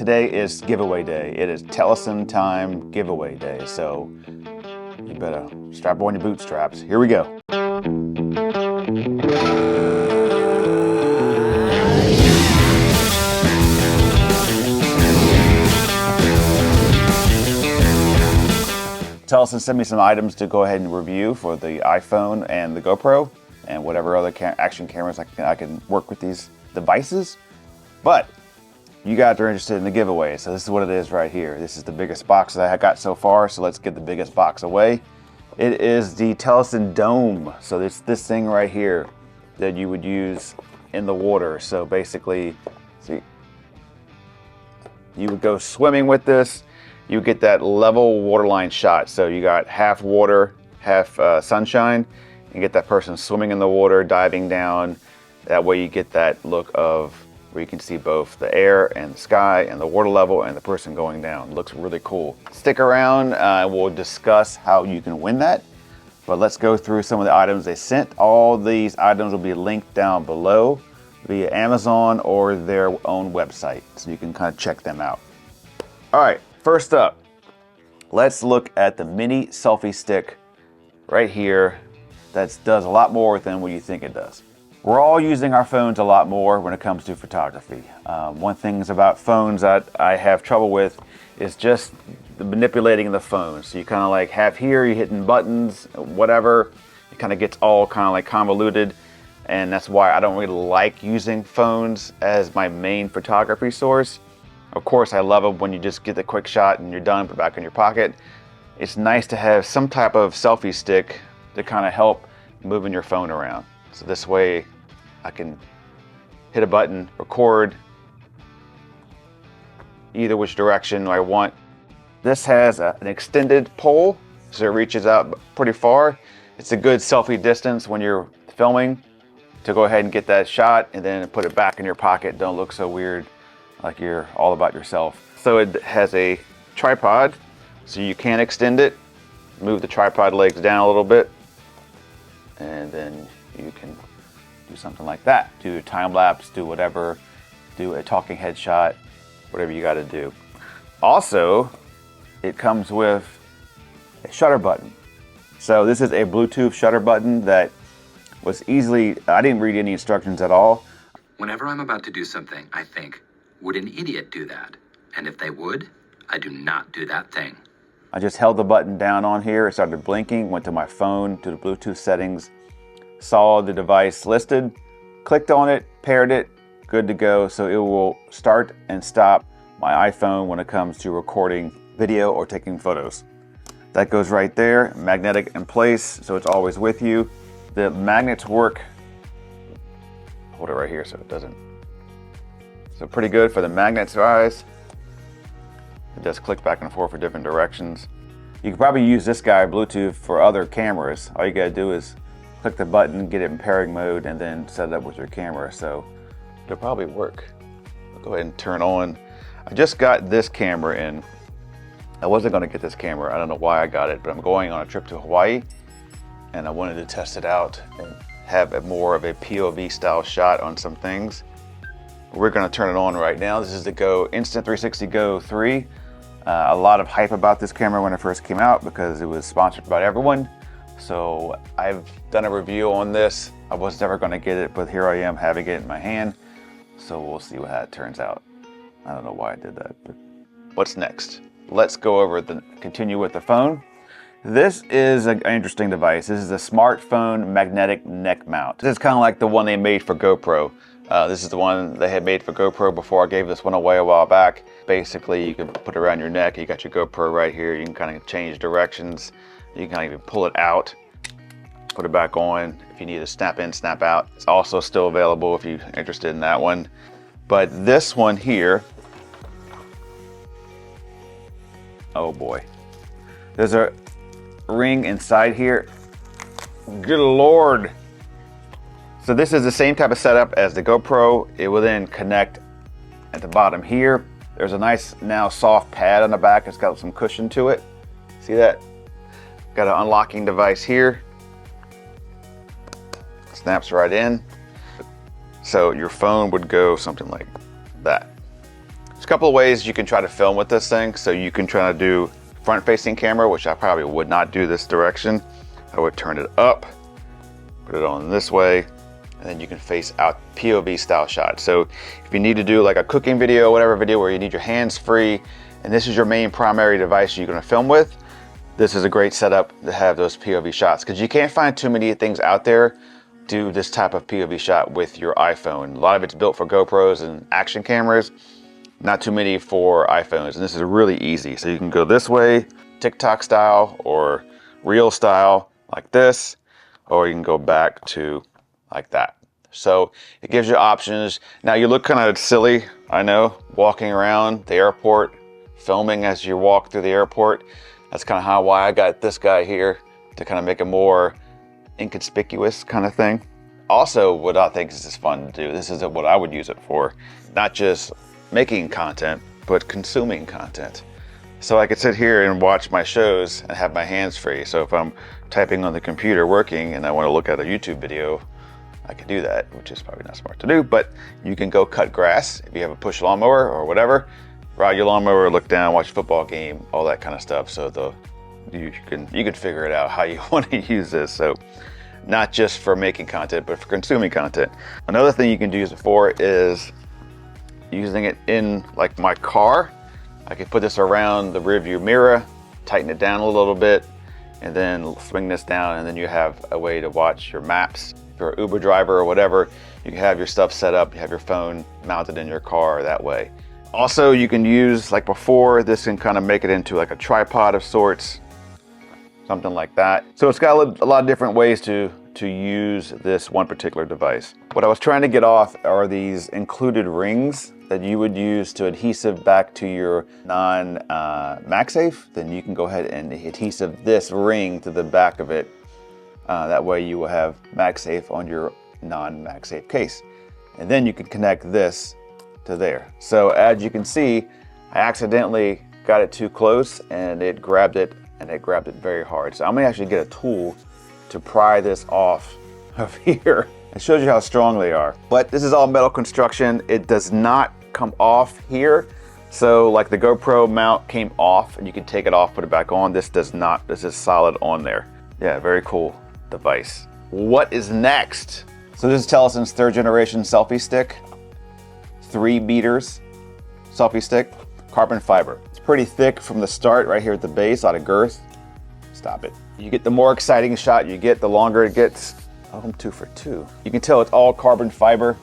today is giveaway day. It is Telesin time giveaway day. So you better strap on your bootstraps. Here we go. Telesin sent me some items to go ahead and review for the iPhone and the GoPro and whatever other action cameras I can work with these devices. But you guys are interested in the giveaway, so this is what it is right here. This is the biggest box that I got so far, so let's get the biggest box away. It is the Telesin Dome. So it's this thing right here that you would use in the water. So basically, see, you would go swimming with this. You get that level waterline shot. So you got half water, half sunshine, and get that person swimming in the water, diving down. That way you get that look of where you can see both the air and the sky and the water level and the person going down. It looks really cool. Stick around, we'll discuss how you can win that. But let's go through some of the items they sent. All these items will be linked down below via Amazon or their own website, so you can kind of check them out. All right, first up, let's look at the mini selfie stick right here. That does a lot more than what you think it does. We're all using our phones a lot more when it comes to photography. One thing about phones that I have trouble with is just the manipulating the phone. So you kind of like have here, you're hitting buttons, whatever. It kind of gets all kind of like convoluted. And that's why I don't really like using phones as my main photography source. Of course, I love it when you just get the quick shot and you're done, put it back in your pocket. It's nice to have some type of selfie stick to kind of help moving your phone around. So this way I can hit a button, record either which direction I want. This has an extended pole, so it reaches out pretty far. It's a good selfie distance when you're filming to go ahead and get that shot and then put it back in your pocket. Don't look so weird like you're all about yourself. So it has a tripod, so you can extend it, move the tripod legs down a little bit, and then you can do something like that. Do a time lapse, do whatever, do a talking head shot, whatever you got to do. Also, it comes with a shutter button. So this is a Bluetooth shutter button that was easily, I didn't read any instructions at all. Whenever I'm about to do something, I think, would an idiot do that? And if they would, I do not do that thing. I just held the button down on here, it started blinking, went to my phone, to the Bluetooth settings, saw the device listed, clicked on it, paired it, good to go. So it will start and stop my iPhone when it comes to recording video or taking photos. That goes right there, magnetic in place, so it's always with you. The magnets work, hold it right here so it doesn't. So pretty good for the magnet size. It does click back and forth for different directions. You could probably use this guy Bluetooth for other cameras. All you gotta do is click the button, get it in pairing mode, and then set it up with your camera. So it'll probably work. I'll go ahead and turn on. I just got this camera in. I wasn't gonna get this camera. I don't know why I got it, but I'm going on a trip to Hawaii and I wanted to test it out and have more of a POV style shot on some things. We're gonna turn it on right now. This is the Insta360 Go 3. A lot of hype about this camera when it first came out because it was sponsored by everyone. So I've done a review on this. I was never gonna get it, but here I am having it in my hand. So we'll see how it turns out. I don't know why I did that, but what's next? Let's go over continue with the phone. This is an interesting device. This is a smartphone magnetic neck mount. This is kind of like the one they made for GoPro. This is the one they had made for GoPro before I gave this one away a while back. Basically, you can put it around your neck. You got your GoPro right here. You can kind of change directions. You can even pull it out, put it back on if you need to snap in, snap out. It's also still available if you're interested in that one. But this one here, oh boy. There's a ring inside here. Good Lord. So this is the same type of setup as the GoPro. It will then connect at the bottom here. There's a nice now soft pad on the back. It's got some cushion to it. See that? Got an unlocking device here. Snaps right in. So your phone would go something like that. There's a couple of ways you can try to film with this thing. So you can try to do front-facing camera, which I probably would not do this direction. I would turn it up, put it on this way, and then you can face out POV style shot. So if you need to do like a cooking video, whatever video where you need your hands free, and this is your main primary device you're gonna film with, this is a great setup to have those POV shots, because you can't find too many things out there do this type of POV shot with your iPhone. A lot of it's built for GoPros and action cameras, not too many for iPhones, and this is really easy. So you can go this way, TikTok style or Reel style like this, or you can go back to like that. So it gives you options. Now you look kind of silly, I know, walking around the airport, filming as you walk through the airport. That's kind of why I got this guy here, to kind of make it more inconspicuous kind of thing. Also, what I think is just fun to do, this is what I would use it for, not just making content, but consuming content. So I could sit here and watch my shows and have my hands free. So if I'm typing on the computer working and I want to look at a YouTube video, I could do that, which is probably not smart to do, but you can go cut grass if you have a push lawnmower or whatever. Ride your lawnmower, look down, watch a football game, all that kind of stuff. So you can figure it out how you want to use this. So not just for making content, but for consuming content. Another thing you can use it for is using it in like my car. I could put this around the rear view mirror, tighten it down a little bit, and then swing this down, and then you have a way to watch your maps. If you're an Uber driver or whatever, you can have your stuff set up, you have your phone mounted in your car that way. Also, you can use, like before, this can kind of make it into like a tripod of sorts, something like that. So it's got a lot of different ways to use this one particular device. What I was trying to get off are these included rings that you would use to adhesive back to your non-MagSafe. Then you can go ahead and adhesive this ring to the back of it. That way you will have MagSafe on your non-MagSafe case. And then you can connect this to there. So as you can see, I accidentally got it too close and it grabbed it, and it grabbed it very hard. So I'm gonna actually get a tool to pry this off of here. It shows you how strong they are. But this is all metal construction. It does not come off here. So like the GoPro mount came off and you can take it off, put it back on. This does not, this is solid on there. Yeah, very cool device. What is next? So this is Telesin's 3rd generation selfie stick. 3 meters selfie stick, carbon fiber. It's pretty thick from the start right here at the base, a lot of girth. Stop it. You get the more exciting shot you get, the longer it gets. Oh, I'm 2 for 2. You can tell it's all carbon fiber,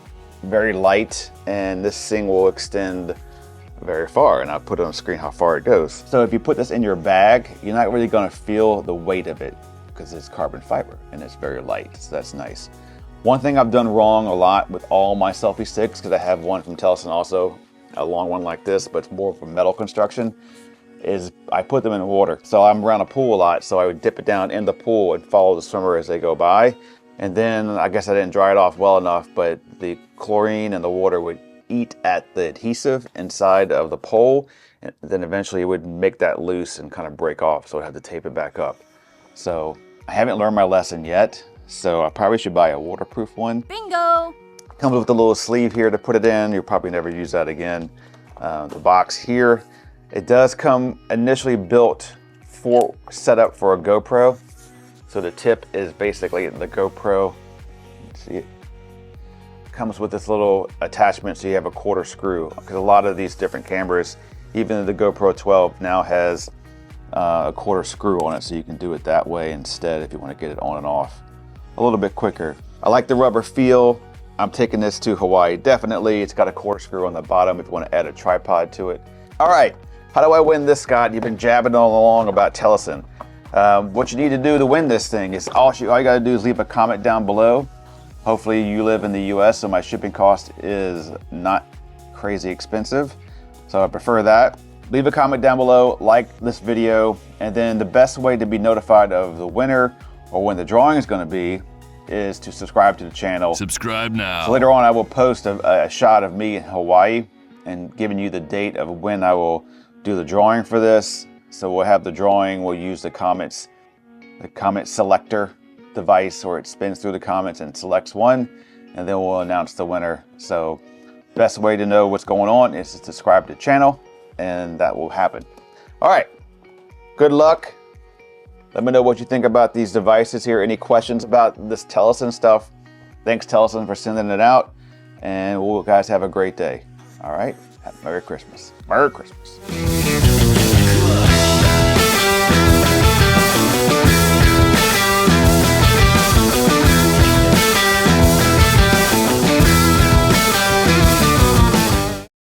very light, and this thing will extend very far, and I'll put it on the screen how far it goes. So if you put this in your bag, you're not really gonna feel the weight of it because it's carbon fiber and it's very light, so that's nice. One thing I've done wrong a lot with all my selfie sticks, because I have one from Telesin also, a long one like this, but it's more of a metal construction, is I put them in water. So I'm around a pool a lot, so I would dip it down in the pool and follow the swimmer as they go by. And then I guess I didn't dry it off well enough, but the chlorine and the water would eat at the adhesive inside of the pole, and then eventually it would make that loose and kind of break off, so I'd have to tape it back up. So I haven't learned my lesson yet, so I probably should buy a waterproof one. Bingo! Comes with a little sleeve here to put it in. You'll probably never use that again. The box here, it does come initially built for set up for a GoPro. So the tip is basically the GoPro. See it? Comes with this little attachment, so you have a 1/4 screw. Because a lot of these different cameras, even the GoPro 12 now has a 1/4 screw on it, so you can do it that way instead if you want to get it on and off a little bit quicker. I like the rubber feel. I'm taking this to Hawaii, definitely. It's got a 1/4 screw on the bottom if you want to add a tripod to it. All right, how do I win this, Scott? You've been jabbing all along about Telesin. What you need to do to win this thing is all you gotta do is leave a comment down below. Hopefully you live in the US, so my shipping cost is not crazy expensive. So I prefer that. Leave a comment down below, like this video, and then the best way to be notified of the winner or when the drawing is gonna be is to subscribe to the channel. Subscribe now. So later on I will post a shot of me in Hawaii and giving you the date of when I will do the drawing for this. So we'll have the drawing, we'll use the comment selector device, or it spins through the comments and selects one, and then we'll announce the winner. So Best way to know what's going on is to subscribe to the channel, and that will happen. All right, good luck. Let me know what you think about these devices here. Any questions about this Telesin stuff? Thanks, Telesin, for sending it out. And we'll guys have a great day. All right, Merry Christmas. Merry Christmas.